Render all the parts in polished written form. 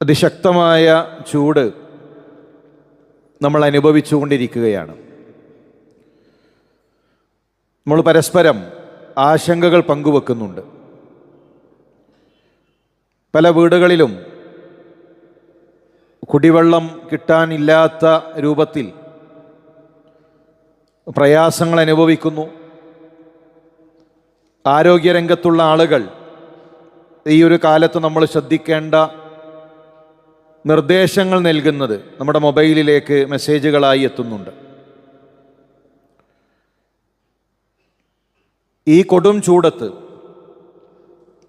അതിശക്തമായ ചൂട് നമ്മൾ അനുഭവിച്ചുകൊണ്ടിരിക്കുകയാണ്. നമ്മൾ പരസ്പരം ആശങ്കകൾ പങ്കുവെക്കുന്നുണ്ട്. പല വീടുകളിലും കുടിവെള്ളം കിട്ടാനില്ലാത്ത രൂപത്തിൽ പ്രയാസങ്ങൾ അനുഭവിക്കുന്നു. ആരോഗ്യരംഗത്തുള്ള ആളുകൾ ഈ ഒരു കാലത്ത് നമ്മൾ ശ്രദ്ധിക്കേണ്ട നിർദ്ദേശങ്ങൾ നൽകുന്നത് നമ്മുടെ മൊബൈലിലേക്ക് മെസ്സേജുകളായി എത്തുന്നുണ്ട്. ഈ കൊടും ചൂടത്ത്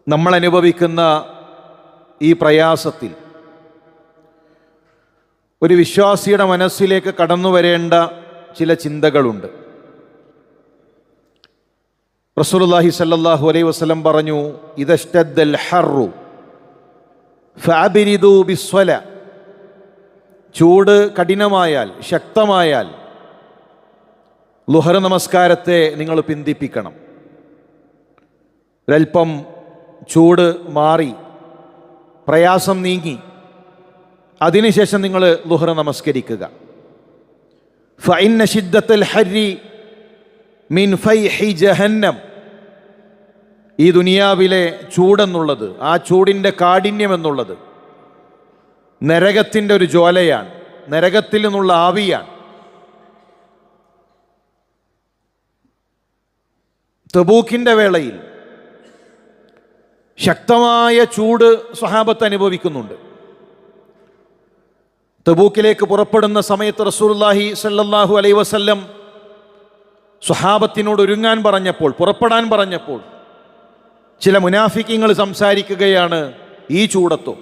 നമ്മൾ അനുഭവിക്കുന്ന ഈ പ്രയാസത്തിൽ ഒരു വിശ്വാസിയുടെ മനസ്സിലേക്ക് കടന്നു വരേണ്ട ചില ചിന്തകളുണ്ട്. റസൂലുള്ളാഹി സ്വല്ലല്ലാഹു അലൈഹി വസല്ലം പറഞ്ഞു, ഇദശ്തദ്ദൽ ഹർറു ഫഅബ്രിദു ബിസ്സല. ചൂട് കഠിനമായാൽ, ശക്തമായാൽ ളുഹർ നമസ്കാരത്തെ നിങ്ങൾ പിന്തിപ്പിക്കണം. ഒരൽപ്പം ചൂട് മാറി, പ്രയാസം നീങ്ങി, അതിനുശേഷം നിങ്ങൾ ളുഹർ നമസ്കരിക്കുക. ഫഇന്ന ശിദ്ദത്തൽ ഹർരി മിൻ ഫൈഹി ജഹന്നം. ഈ ദുനിയാവിലെ ചൂടെന്നുള്ളത്, ആ ചൂടിൻ്റെ കാഠിന്യം എന്നുള്ളത് നരകത്തിൻ്റെ ഒരു ജ്വാലയാണ്, നരകത്തിൽ നിന്നുള്ള ആവിയാണ്. തബൂക്കിൻ്റെ വേളയിൽ ശക്തമായ ചൂട് സ്വഹാബത്ത് അനുഭവിക്കുന്നുണ്ട്. തബൂക്കിലേക്ക് പുറപ്പെടുന്ന സമയത്ത് റസൂലുള്ളാഹി സ്വല്ലല്ലാഹു അലൈഹി വസല്ലം സ്വഹാബത്തിനോട് ഒരുങ്ങാൻ പറഞ്ഞപ്പോൾ, പുറപ്പെടാൻ പറഞ്ഞപ്പോൾ ചില മുനാഫിക്കീങ്ങൾ സംസാരിക്കുകയാണ്, ഈ ചൂടത്തോ,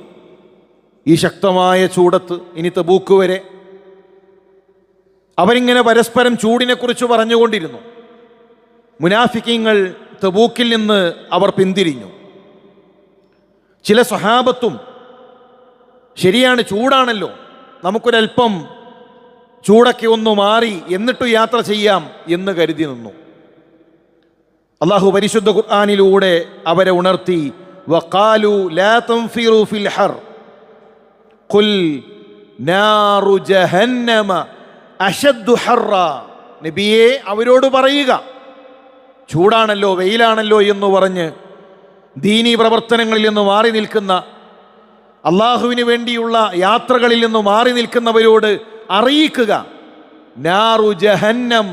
ഈ ശക്തമായ ചൂടത്ത് ഇനി തബൂക്ക് വരെ. അവരിങ്ങനെ പരസ്പരം ചൂടിനെക്കുറിച്ച് പറഞ്ഞുകൊണ്ടിരുന്നു. മുനാഫിക്കീങ്ങൾ തബൂക്കിൽ നിന്ന് അവർ പിന്തിരിഞ്ഞു. ചില സ്വഹാബത്തും ശരിയാണ്, ചൂടാണല്ലോ, നമുക്കൊരൽപ്പം ചൂടൊക്കെ ഒന്ന് മാറി എന്നിട്ട് യാത്ര ചെയ്യാം എന്ന് കരുതി നിന്നു. അല്ലാഹു പരിശുദ്ധ ഖുർആനിലൂടെ അവരെ ഉണർത്തി, വഖാലു ലാ തൻഫിറു ഫിൽ ഹർ ഖുൽ നാറു ജഹന്നമ അശദ്ദു ഹർറ. നബിയെ, അവരോട് പറയുക, ചൂടാണല്ലോ, വെയിലാണല്ലോ എന്ന് പറഞ്ഞ് ദീനീ പ്രവർത്തനങ്ങളിൽ നിന്ന് മാറി നിൽക്കുന്ന, അള്ളാഹുവിന് വേണ്ടിയുള്ള യാത്രകളിൽ നിന്ന് മാറി നിൽക്കുന്നവരോട് അറിയിക്കുക, നാറു ജഹന്നം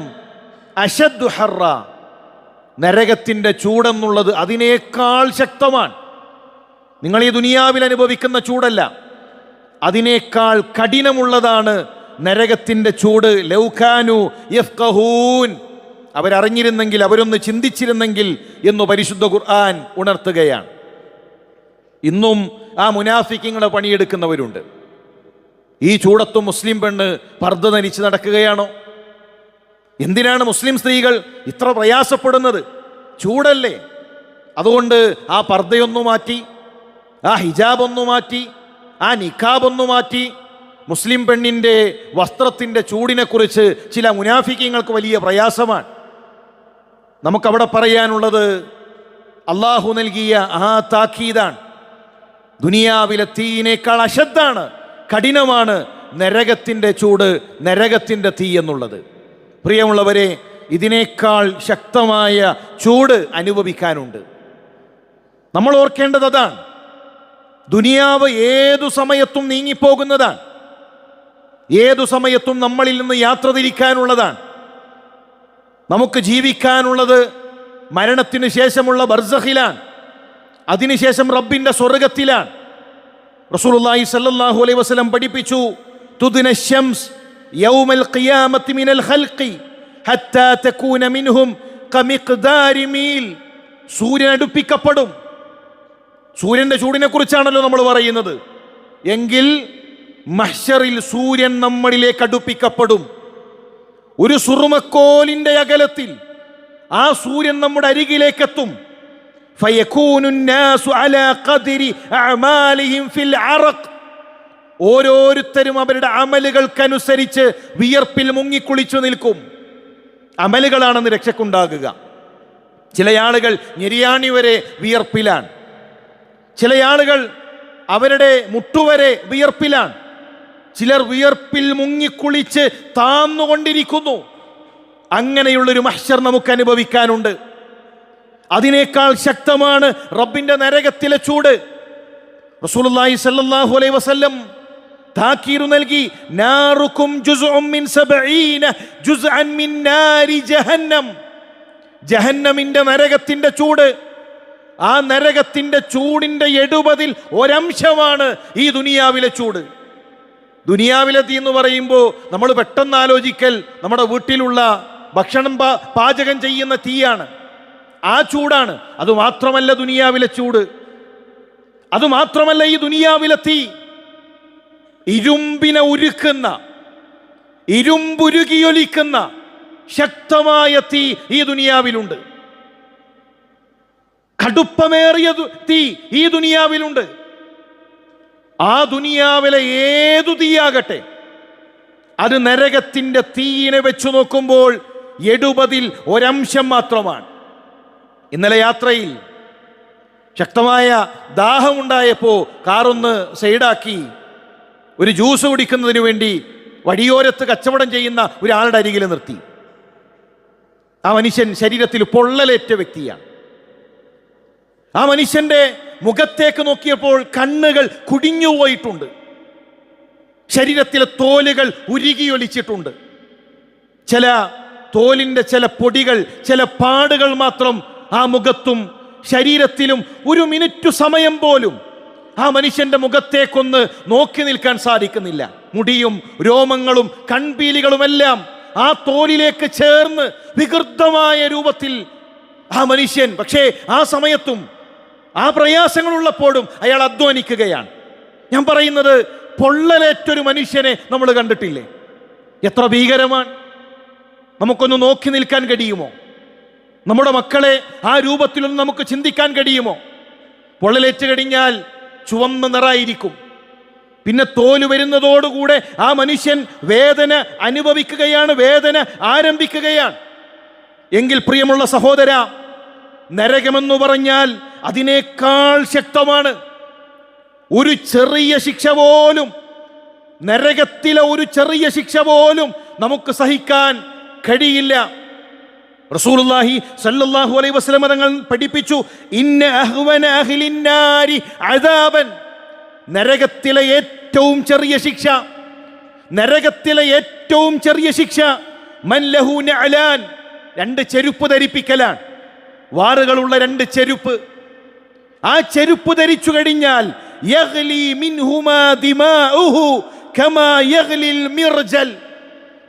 അശദ്ദു ഹർറ. നരകത്തിൻ്റെ ചൂടെന്നുള്ളത് അതിനേക്കാൾ ശക്തമാണ്. നിങ്ങൾ ഈ ദുനിയാവിൽ അനുഭവിക്കുന്ന ചൂടല്ല, അതിനേക്കാൾ കഠിനമുള്ളതാണ് നരകത്തിൻ്റെ ചൂട്. ലൗകാനു യഫ്ഖഹൂൻ. അവരറിഞ്ഞിരുന്നെങ്കിൽ, അവരൊന്ന് ചിന്തിച്ചിരുന്നെങ്കിൽ എന്ന് പരിശുദ്ധ ഖുർആൻ ഉണർത്തുകയാണ്. ഇന്നും ആ മുനാഫിക്കിങ്ങളെ പണിയെടുക്കുന്നവരുണ്ട്. ഈ ചൂടത്തും മുസ്ലിം പെണ്ണ് പർദ്ദ ധരിച്ച് നടക്കുകയാണോ? എന്തിനാണ് മുസ്ലിം സ്ത്രീകൾ ഇത്ര പ്രയാസപ്പെടുന്നത്? ചൂടല്ലേ. അതുകൊണ്ട് ആ പർദ്ദയൊന്നു മാറ്റി, ആ ഹിജാബ് ഒന്ന് മാറ്റി, ആ നിഖാബ് ഒന്ന് മാറ്റി. മുസ്ലിം പെണ്ണിൻ്റെ വസ്ത്രത്തിൻ്റെ ചൂടിനെക്കുറിച്ച് ചില മുനാഫിക്കീങ്ങൾക്ക് വലിയ പ്രയാസമാണ്. നമുക്കവിടെ പറയാനുള്ളത്, അള്ളാഹു നൽകിയ ആ താക്കീതാണ്. ദുനിയാവിലെ തീയിനേക്കാൾ അശദ്ധാണ്, കഠിനമാണ് നരകത്തിൻ്റെ ചൂട്, നരകത്തിൻ്റെ തീ എന്നുള്ളത്. പ്രിയമുള്ളവരെ, ഇതിനേക്കാൾ ശക്തമായ ചൂട് അനുഭവിക്കാനുണ്ട്. നമ്മൾ ഓർക്കേണ്ടത് അതാണ്. ദുനിയാവ് ഏതു സമയത്തും നീങ്ങിപ്പോകുന്നതാണ്, ഏതു സമയത്തും നമ്മളിൽ നിന്ന് യാത്ര തിരിക്കാനുള്ളതാണ്. നമുക്ക് ജീവിക്കാനുള്ളത് മരണത്തിന് ശേഷമുള്ള ബർസഖിലാണ്, അതിനുശേഷം റബ്ബിൻ്റെ സ്വർഗത്തിലാണ്. റസൂലുള്ളാഹി സ്വല്ലല്ലാഹു അലൈഹി വസല്ലം പഠിപ്പിച്ചു, തുദ്ന ശംസ് യൗമൽ ഖിയാമത്തി മിനൽ ഖൽഖി ഹത്താ തകൂന മിൻഹും കമിഖ്ദാരി മീൽ. സൂര്യൻ അടുപ്പിക്കപ്പെടും. സൂര്യൻ്റെ ചൂടിനെ കുറിച്ചാണല്ലോ നമ്മൾ പറയുന്നത്. എങ്കിൽ മഹ്ശറിൽ സൂര്യൻ നമ്മളിലേക്ക് അടുപ്പിക്കപ്പെടും. ഒരു സുറുമക്കോലിൻ്റെ അകലത്തിൽ ആ സൂര്യൻ നമ്മുടെ അരികിലേക്കെത്തും. ഫയകൂനു الناس على قدر اعمالهم في العرق. ഓരോരുത്തരും അവരുടെ അമലുകൾക്കനുസരിച്ച് വിയർപ്പിൽ മുങ്ങിക്കുളിച്ചു നിൽക്കും. അമലുകളാണെന്ന് രക്ഷക്കുണ്ടാകുക. ചില ആളുകൾ ഞെരിയാണി വരെ വിയർപ്പിലാണ്. ചില ആളുകൾ അവരുടെ മുട്ടുവരെ വിയർപ്പിലാണ്. ചിലർ വിയർപ്പിൽ മുങ്ങിക്കുളിച്ച് താന്നുകൊണ്ടിരിക്കുന്നു. അങ്ങനെയുള്ളൊരു മഹ്ശർ നമുക്ക് അനുഭവിക്കാനുണ്ട്. അതിനേക്കാൾ ശക്തമാണ് റബ്ബിന്റെ നരകത്തിലെ ചൂട്. റസൂലുള്ളാഹി സ്വല്ലല്ലാഹു അലൈഹി വസല്ലം താക്കീർ നൽകി, നാറുക്കും ജുസ്ഉം മിൻ 70 ജുസ്അൻ മിൻ നാരി ജഹന്നം. ജഹന്നമിന്റെ നരകത്തിന്റെ ചൂട്, ആ നരകത്തിന്റെ ചൂടിന്റെ 70 ഒരംശമാണ് ഈ ദുനിയാവിലെ ചൂട്. ദുനിയാവിലെ തീ എന്ന് പറയുമ്പോൾ നമ്മൾ പെട്ടെന്ന് ആലോചിക്കൽ നമ്മുടെ വീട്ടിലുള്ള ഭക്ഷണം പാചകം ചെയ്യുന്ന തീയാണ്, ആ ചൂടാണ്. അതുമാത്രമല്ല ദുനിയാവിലെ ചൂട്, അതുമാത്രമല്ല ഈ ദുനിയാവിലെ തീ ഇരുമ്പിനെ ഉരുക്കുന്ന, ഇരുമ്പുരുകിയൊലിക്കുന്ന ശക്തമായ തീ ഈ ദുനിയാവിലുണ്ട്. കടുപ്പമേറിയ തീ ഈ ദുനിയാവിലുണ്ട്. ആ ദുനിയാവിലെ ഏതു തീയാകട്ടെ, അത് നരകത്തിന്റെ തീയിനെ വെച്ചു നോക്കുമ്പോൾ 70 ഒരംശം മാത്രമാണ്. ഇന്നലെ യാത്രയിൽ ശക്തമായ ദാഹമുണ്ടായപ്പോൾ കാറൊന്ന് സൈഡാക്കി ഒരു ജ്യൂസ് കുടിക്കുന്നതിന് വേണ്ടി വഴിയോരത്ത് കച്ചവടം ചെയ്യുന്ന ഒരാളുടെ അരികിൽ നിർത്തി. ആ മനുഷ്യൻ ശരീരത്തിൽ പൊള്ളലേറ്റ വ്യക്തിയാണ്. ആ മനുഷ്യന്റെ മുഖത്തേക്ക് നോക്കിയപ്പോൾ കണ്ണുകൾ കുടിഞ്ഞുപോയിട്ടുണ്ട്, ശരീരത്തിലെ തോലുകൾ ഉരുകിയൊലിച്ചിട്ടുണ്ട്. ചില തോലിൻ്റെ ചില പൊടികൾ, ചില പാടുകൾ മാത്രം ആ മുഖത്തും ശരീരത്തിലും. ഒരു മിനിറ്റ് സമയം പോലും ആ മനുഷ്യന്റെ മുഖത്തേക്കൊന്ന് നോക്കി നിൽക്കാൻ സാധിക്കുന്നില്ല. മുടിയും രോമങ്ങളും കൺപീലികളുമെല്ലാം ആ തോലിലേക്ക് ചേർന്ന് വികൃതമായ രൂപത്തിൽ ആ മനുഷ്യൻ. പക്ഷേ ആ സമയത്തും ആ പ്രയാസങ്ങളുള്ളപ്പോഴും അയാൾ അധ്വാനിക്കുകയാണ്. ഞാൻ പറയുന്നത്, പൊള്ളലേറ്റൊരു മനുഷ്യനെ നമ്മൾ കണ്ടിട്ടില്ലേ? എത്ര ഭീകരമാണ്! നമുക്കൊന്ന് നോക്കി നിൽക്കാൻ കഴിയുമോ? നമ്മുടെ മക്കളെ ആ രൂപത്തിലൊന്നും നമുക്ക് ചിന്തിക്കാൻ കഴിയുമോ? പൊള്ളലേറ്റ് കഴിഞ്ഞാൽ ചുവന്ന നിറായിരിക്കും. പിന്നെ തോല് വരുന്നതോടുകൂടെ ആ മനുഷ്യൻ വേദന അനുഭവിക്കുകയാണ്, വേദന ആരംഭിക്കുകയാണ്. എങ്കിൽ പ്രിയമുള്ള സഹോദര, നരകമെന്ന് പറഞ്ഞാൽ അതിനേക്കാൾ ശക്തമാണ്. ഒരു ചെറിയ ശിക്ഷ പോലും, നരകത്തിലെ ഒരു ചെറിയ ശിക്ഷ പോലും നമുക്ക് സഹിക്കാൻ കഴിയില്ല. റസൂലുള്ളാഹി സ്വല്ലല്ലാഹു അലൈഹി വസല്ലം തങ്ങൾ പഠിപ്പിച്ചു, ഇന്ന അഹ്വന അഹ്ലിൻ നാരി അദാബൻ. നരകത്തിലെ ഏറ്റവും ചെറിയ ശിക്ഷ, നരകത്തിലെ ഏറ്റവും ചെറിയ ശിക്ഷ മൻ ലഹു നഅലാൻ, 2 ചെരുപ്പ് ധരിപ്പിക്കലാണ്. വാറുകളുള്ള 2 ചെരുപ്പ്. ആ ചെരുപ്പ് ധരിച്ചു കഴിഞ്ഞാൽ യഗ്ലി മിൻഹുമാ ദിമാഉഹു കമാ യഗ്ലിൽ മിർജൽ.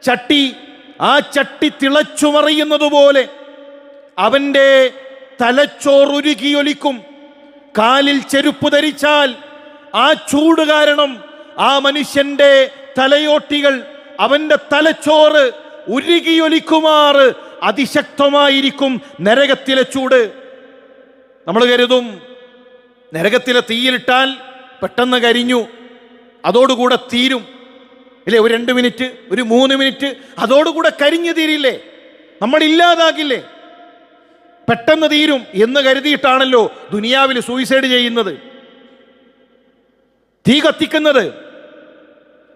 ചട്ടി, ആ ചട്ടി തിളച്ചു മറിയുന്നത് പോലെ അവൻ്റെ തലച്ചോറുരുകിയൊലിക്കും. കാലിൽ ചെരുപ്പ് ധരിച്ചാൽ ആ ചൂട് കാരണം ആ മനുഷ്യന്റെ തലയോട്ടികൾ, അവൻ്റെ തലച്ചോറ് ഉരുകിയൊലിക്കുമാറ് അതിശക്തമായിരിക്കും നരകത്തിലെ ചൂട്. നമ്മൾ കരുതും നരകത്തിലെ തീയിലിട്ടാൽ പെട്ടെന്ന് കരിഞ്ഞു, അതോടുകൂടെ തീരും ഇല്ലേ? ഒരു 2 മിനിറ്റ്, ഒരു 3 മിനിറ്റ്, അതോടുകൂടെ കരിഞ്ഞു തീരില്ലേ? നമ്മൾ ഇല്ലാതാകില്ലേ? പെട്ടെന്ന് തീരും എന്ന് കരുതിയിട്ടാണല്ലോ ദുനിയാവിൽ സൂയിസൈഡ് ചെയ്യുന്നത്, തീ കത്തിക്കുന്നത്,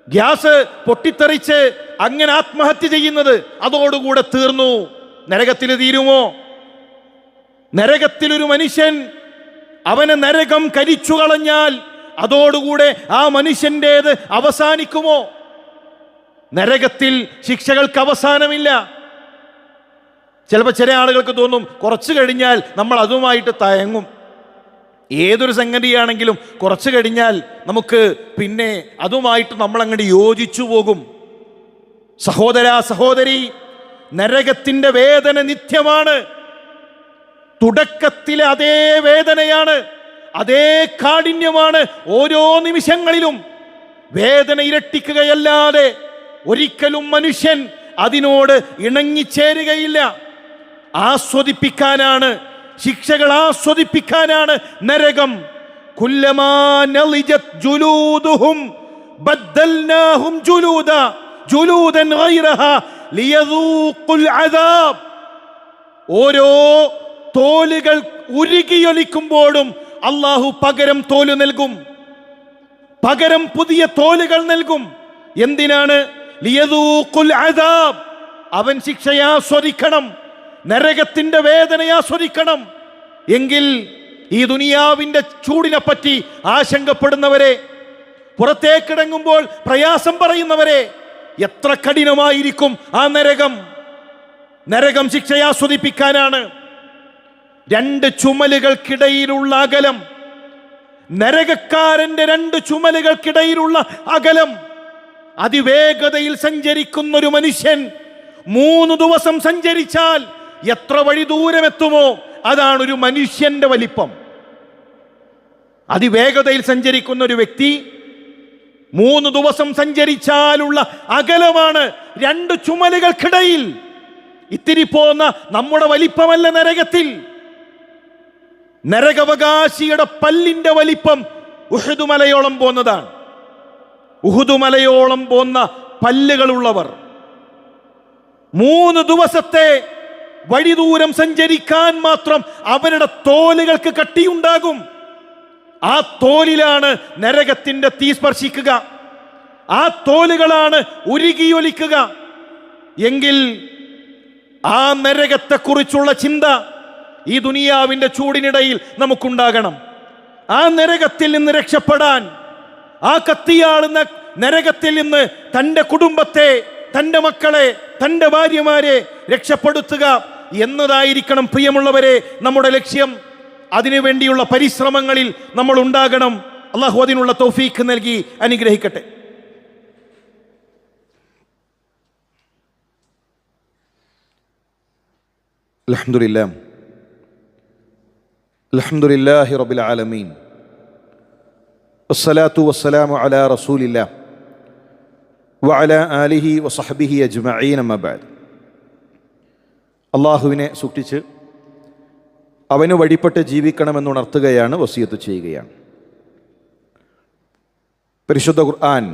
ഗ്യാസ് പൊട്ടിത്തെറിച്ച് അങ്ങനെ ആത്മഹത്യ ചെയ്യുന്നത്. അതോടുകൂടെ തീർന്നു. നരകത്തിൽ തീരുമോ? നരകത്തിലൊരു മനുഷ്യൻ, അവനെ നരകം കരിച്ചു കളഞ്ഞാൽ അതോടുകൂടെ ആ മനുഷ്യൻ്റേത് അവസാനിക്കുമോ? നരകത്തിൽ ശിക്ഷകൾക്ക് അവസാനമില്ല. ചിലപ്പോൾ ചില ആളുകൾക്ക് തോന്നും കുറച്ച് കഴിഞ്ഞാൽ നമ്മൾ അതുമായിട്ട് തയങ്ങും. ഏതൊരു സംഗതിയാണെങ്കിലും കുറച്ച് കഴിഞ്ഞാൽ നമുക്ക് പിന്നെ അതുമായിട്ട് നമ്മളങ്ങോട്ട് യോജിച്ചു പോകും. സഹോദര സഹോദരി, നരകത്തിൻ്റെ വേദന നിത്യമാണ്. തുടക്കത്തിലെ അതേ വേദനയാണ്, അതേ കാഠിന്യമാണ്. ഓരോ നിമിഷങ്ങളിലും വേദന ഇരട്ടിക്കുകയല്ലാതെ ഒരിക്കലും മനുഷ്യൻ അതിനോട് ഇണങ്ങിച്ചേരുകയില്ല. ആസ്വദിപ്പിക്കാനാണ്, ശിക്ഷകൾ ആസ്വദിപ്പിക്കാനാണ് നരകം. കുല്ലമാ നളിജത് ജുലൂദുഹും ബദ്ദൽനാഹും ജുലൂദൻ ഗൈറഹാ ലിയദൂഖുൽ അദാബ്. ഓരോ തോലുകൾ ഉരുകിയൊലിക്കുമ്പോഴും അള്ളാഹു പകരം തോല് നൽകും. പകരം പുതിയ തോലുകൾ നൽകും. എന്തിനാണ്? ലിയദൂഖുൽ അദാബ്, അവൻ ശിക്ഷയെ ആസ്വദിക്കണം, നരകത്തിന്റെ വേദനയെ ആസ്വദിക്കണം. എങ്കിൽ ഈ ദുനിയാവിന്റെ ചൂടിനെ പറ്റി ആശങ്കപ്പെടുന്നവരെ, പുറത്തേക്കിടങ്ങുമ്പോൾ പ്രയാസം പറയുന്നവരെ, എത്ര കഠിനമായിരിക്കും ആ നരകം. നരകം ശിക്ഷയെ ആസ്വദിപ്പിക്കാനാണ്. രണ്ട് ചുമലുകൾക്കിടയിലുള്ള അകലം, നരകക്കാരന്റെ രണ്ട് ചുമലുകൾക്കിടയിലുള്ള അകലം. അതിവേഗതയിൽ സഞ്ചരിക്കുന്ന ഒരു മനുഷ്യൻ 3 ദിവസം സഞ്ചരിച്ചാൽ എത്ര വഴി ദൂരമെത്തുമോ അതാണ് ഒരു മനുഷ്യന്റെ വലിപ്പം. അതിവേഗതയിൽ സഞ്ചരിക്കുന്ന ഒരു വ്യക്തി 3 ദിവസം സഞ്ചരിച്ചാലുള്ള അകലമാണ് രണ്ട് ചുമലുകൾക്കിടയിൽ. ഇത്തിരി പോന്ന നമ്മുടെ വലിപ്പമല്ല നരകത്തിൽ. നരകാവകാശിയുടെ പല്ലിന്റെ വലിപ്പം ഉഹുദ് മലയോളം പോന്നതാണ്. ഉഹുദ് മലയോളം പോന്ന പല്ലുകളുള്ളവർ 3 ദിവസത്തെ വഴി ദൂരം സഞ്ചരിക്കാൻ മാത്രം അവരുടെ തോലുകൾക്ക് കട്ടിയുണ്ടാകും. ആ തോലിലാണ് നരകത്തിന്റെ തീ സ്പർശിക്കുക, ആ തോലുകളാണ് ഉരുകിയൊലിക്കുക. എങ്കിൽ ആ നരകത്തെക്കുറിച്ചുള്ള ചിന്ത ഈ ദുനിയാവിന്റെ ചൂടിനിടയിൽ നമുക്കുണ്ടാകണം. ആ നരകത്തിൽ നിന്ന് രക്ഷപ്പെടാൻ, ആ കത്തിയാളുന്ന നരകത്തിൽ നിന്ന് തൻ്റെ കുടുംബത്തെ, തൻ്റെ മക്കളെ, തൻ്റെ ഭാര്യമാരെ രക്ഷപ്പെടുത്തുക എന്നതായിരിക്കണം പ്രിയമുള്ളവരെ നമ്മുടെ ലക്ഷ്യം. അതിനുവേണ്ടിയുള്ള പരിശ്രമങ്ങളിൽ നമ്മൾ ഉണ്ടാകണം. അള്ളാഹു അതിനുള്ള തൗഫീഖ് നൽകി അനുഗ്രഹിക്കട്ടെ. അൽഹംദുലില്ലാഹ് അൽഹംദുലില്ലാഹി റബ്ബിൽ ആലമീൻ വസ്സലാത്തു വസ്സലാമു അലാ റസൂലില്ലാഹ് വഅലാ ആലിഹി വസഹ്ബിഹി അജ്മഈൻ അമ്മാ ബഅദ്. അള്ളാഹുവിനെ സൂക്ഷിച്ച് അവന് വഴിപ്പെട്ട് ജീവിക്കണമെന്നുണർത്തുകയാണ്, വസിയത്ത് ചെയ്യുകയാണ്. പരിശുദ്ധ ഖുർആൻ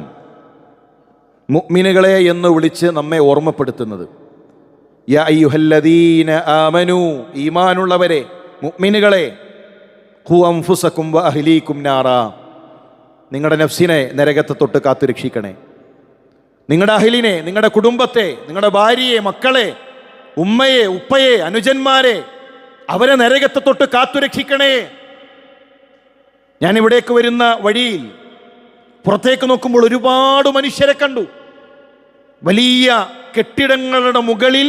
മുഅ്മിനുകളെ എന്ന് വിളിച്ച് നമ്മെ ഓർമ്മപ്പെടുത്തുന്നത് യാ അയ്യുഹല്ലദീന ആമനൂ, ഈമാനുള്ളവരെ, മുഅ്മിനുകളെ, ഖു അൻഫുസകും വ അഹ്ലീകും നാറാ, നിങ്ങളുടെ നഫ്സിനെ നരകത്തെ തൊട്ട് കാത്തു രക്ഷിക്കണേ. നിങ്ങളുടെ അഹ്ലിനെ, നിങ്ങളുടെ കുടുംബത്തെ, നിങ്ങളുടെ ഭാര്യയെ, മക്കളെ, ഉമ്മയെ, ഉപ്പയെ, അനുജന്മാരെ, അവരെ നരകത്തെ തൊട്ട് കാത്തുരക്ഷിക്കണേ. ഞാൻ ഇവിടേക്ക് വരുന്ന വഴിയിൽ പുറത്തേക്ക് നോക്കുമ്പോൾ ഒരുപാട് മനുഷ്യരെ കണ്ടു. വലിയ കെട്ടിടങ്ങളുടെ മുകളിൽ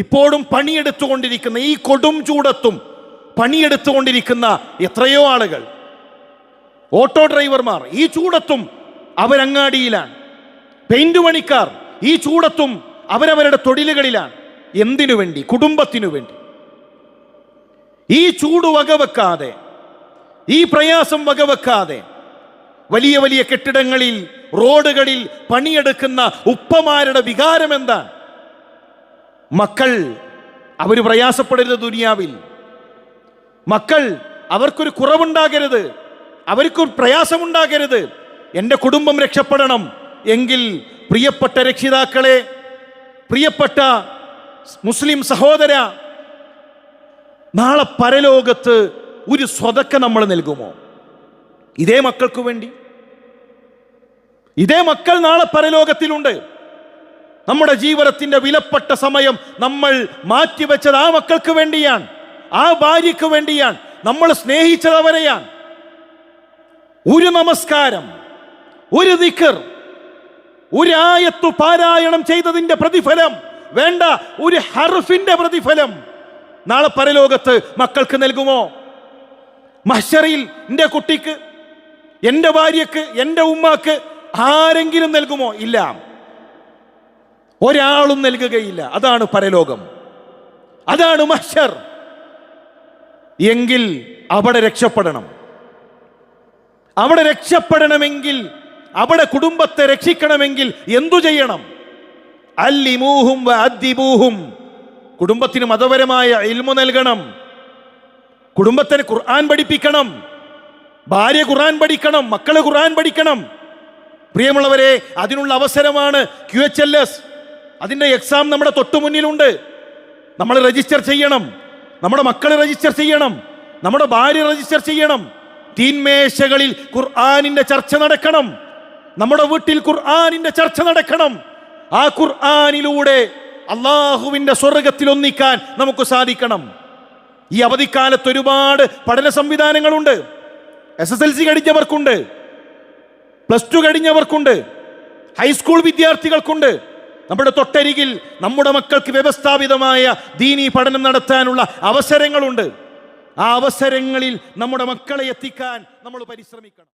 ഇപ്പോഴും പണിയെടുത്തുകൊണ്ടിരിക്കുന്ന, ഈ കൊടും ചൂടത്തും പണിയെടുത്തുകൊണ്ടിരിക്കുന്ന എത്രയോ ആളുകൾ, ഓട്ടോ ഡ്രൈവർമാർ ഈ ചൂടത്തും അവരങ്ങാടിയിലാണ്. പെയിന്റ് പണിക്കാർ ഈ ചൂടത്തും അവരവരുടെ തൊഴിലുകളിലാണ്. എന്തിനു വേണ്ടി? കുടുംബത്തിനു വേണ്ടി. ഈ ചൂട് വകവെക്കാതെ, ഈ പ്രയാസം വകവെക്കാതെ വലിയ വലിയ കെട്ടിടങ്ങളിൽ, റോഡുകളിൽ പണിയെടുക്കുന്ന ഉപ്പമാരുടെ വികാരം എന്താണ്? മക്കൾ അവർ പ്രയാസപ്പെടരുത് ദുനിയാവിൽ. മക്കൾ അവർക്കൊരു കുറവുണ്ടാകരുത്, അവർക്കൊരു പ്രയാസമുണ്ടാകരുത്. എൻ്റെ കുടുംബം രക്ഷപ്പെടണം എങ്കിൽ പ്രിയപ്പെട്ട രക്ഷിതാക്കളെ, പ്രിയപ്പെട്ട മുസ്ലിം സഹോദര, നാളെ പരലോകത്ത് ഒരു സ്വതക്ക നമ്മൾ നൽകുമോ? ഇതേ മക്കൾക്ക് വേണ്ടി. ഇതേ മക്കൾ നാളെ പരലോകത്തിലുണ്ട്. നമ്മുടെ ജീവിതത്തിന്റെ വിലപ്പെട്ട സമയം നമ്മൾ മാറ്റിവെച്ചത് ആ മക്കൾക്ക് വേണ്ടിയാണ്, ആ ഭാര്യയ്ക്ക് വേണ്ടിയാണ്. നമ്മൾ സ്നേഹിച്ചത് അവരെയാണ്. ഒരു നമസ്കാരം, ഒരു ദിക്ർ, ഒരു ആയത്തു പാരായണം ചെയ്തതിന്റെ പ്രതിഫലം വേണ്ട, ഒരു ഹർഫിന്റെ പ്രതിഫലം നാളെ പരലോകത്ത് മക്കൾക്ക് നൽകുമോ? മഹ്ശറിൽ എൻ്റെ കുട്ടിക്ക്, എൻ്റെ ഭാര്യക്ക്, എൻ്റെ ഉമ്മാക്ക് ആരെങ്കിലും നൽകുമോ? ഇല്ല, ഒരാളും നൽകുകയില്ല. അതാണ് പരലോകം, അതാണ് മഹ്ശർ. എങ്കിൽ അവിടെ രക്ഷപ്പെടണം. അവിടെ രക്ഷപ്പെടണമെങ്കിൽ, അവിടെ കുടുംബത്തെ രക്ഷിക്കണമെങ്കിൽ എന്തു ചെയ്യണം? അല്ലിമൂഹും വഅദ്ദിബൂഹും, കുടുംബത്തിന് മതപരമായ ഇൽമു നൽകണം. കുടുംബത്തിന് ഖുർആൻ പഠിപ്പിക്കണം. ഭാര്യ ഖുർആൻ പഠിക്കണം, മക്കള് ഖുർആൻ പഠിക്കണം. പ്രിയമുള്ളവരെ, അതിനുള്ള അവസരമാണ് QHLS. അതിൻ്റെ എക്സാം നമ്മുടെ തൊട്ടു മുന്നിലുണ്ട്. നമ്മൾ രജിസ്റ്റർ ചെയ്യണം, നമ്മുടെ മക്കൾ രജിസ്റ്റർ ചെയ്യണം, നമ്മുടെ ഭാര്യ രജിസ്റ്റർ ചെയ്യണം. തീന്മേശകളിൽ ഖുർആനിന്റെ ചർച്ച നടക്കണം. നമ്മുടെ വീട്ടിൽ ഖുർആനിന്റെ ചർച്ച നടക്കണം. ആ ഖുർആനിലൂടെ അള്ളാഹുവിന്റെ സ്വർഗത്തിൽ ഒന്നിക്കാൻ നമുക്ക് സാധിക്കണം. ഈ അവധിക്കാലത്ത് ഒരുപാട് പഠന സംവിധാനങ്ങളുണ്ട്. SSLC കഴിഞ്ഞവർക്കുണ്ട്, +2 കഴിഞ്ഞവർക്കുണ്ട്, ഹൈസ്കൂൾ വിദ്യാർത്ഥികൾക്കുണ്ട്. നമ്മുടെ തൊട്ടരികിൽ നമ്മുടെ മക്കൾക്ക് വ്യവസ്ഥാപിതമായ ദീനീ പഠനം നടത്താനുള്ള അവസരങ്ങളുണ്ട്. ആ അവസരങ്ങളിൽ നമ്മുടെ മക്കളെ എത്തിക്കാൻ നമ്മൾ പരിശ്രമിക്കണം.